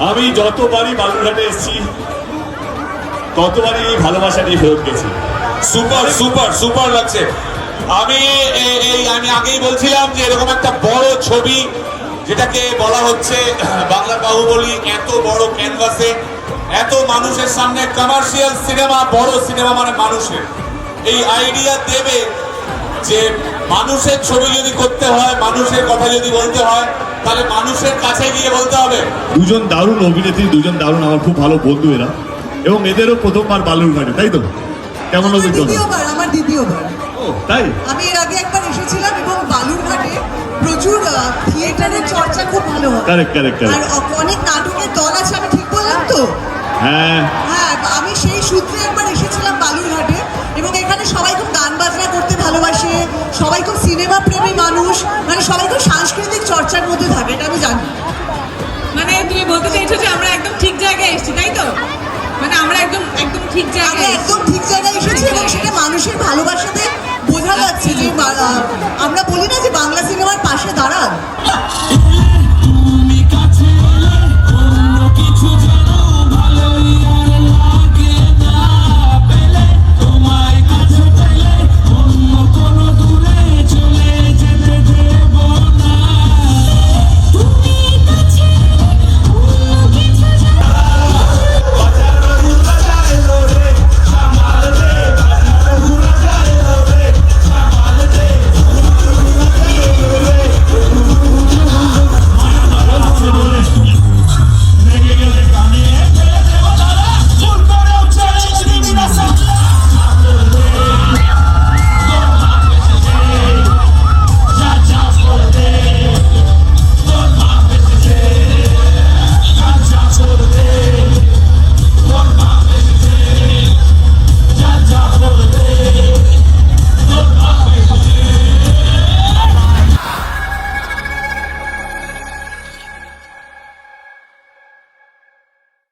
আমি যতবারই বালুরঘাটে এসেছি ততবারই এই ভালোবাসা নিয়ে ফেরত গেছি। সুপার সুপার সুপার লাগছে। আমি আমি আগেই বলছিলাম যে এরকম একটা বড় ছবি যেটাকে বলা হচ্ছে বাংলার বাহুবলী, এত বড় ক্যানভাসে এত মানুষের সামনে কমার্শিয়াল সিনেমা, বড় সিনেমা মানে মানুষের, এই আইডিয়া দেবে যে মানুষের ছবি যদি করতে হয়, মানুষের কথা যদি বলতে হয়, তাহলে মানুষের কাছে গিয়ে বলতে হবে। দুজন দারুণ অভিনেত্রী, দুজন দারুণ আমার খুব ভালো বন্ধু এরা, এবং এদেরও প্রথমবার বালুরঘাটে, তাই তো? কেমন অভিজ্ঞতা? আমার দ্বিতীয়বার। ও তাই? আমি এর আগে একবার এসেছিলাম এবং বালুরঘাটে প্রচুর থিয়েটারের চর্চা খুব ভালো হয়। কারেক্ট কারেক্ট আর কারেক্ট। অনেক নাটকের দল আছে, আমি ঠিক বললাম তো? হ্যাঁ হ্যাঁ, আমি সেই সূত্রে একবার এসেছিলাম বালুরঘাটে, এবং এখানে সবাই খুব গান বাজনা করতে ভালোবাসে, সবাই খুব সিনেমা প্রেমী মানুষ, মানে সবাই খুব সাংস্কৃতিক চর্চার মধ্যে থাকে, এটা আমি জানি। মানে তুমি বলতে চাইছো যে আমরা একদম ঠিক জায়গায় এসেছি, তাই তো? মানে আমরা একদম একদম ঠিক আমরা জায়গায় একদম ঠিক জায়গায় এসেছি, এবং সেটা মানুষের ভালোবাসাতে বোঝা যাচ্ছে যে আমরা বলি না যে বাংলা সিনেমার পাশে দাঁড়ান।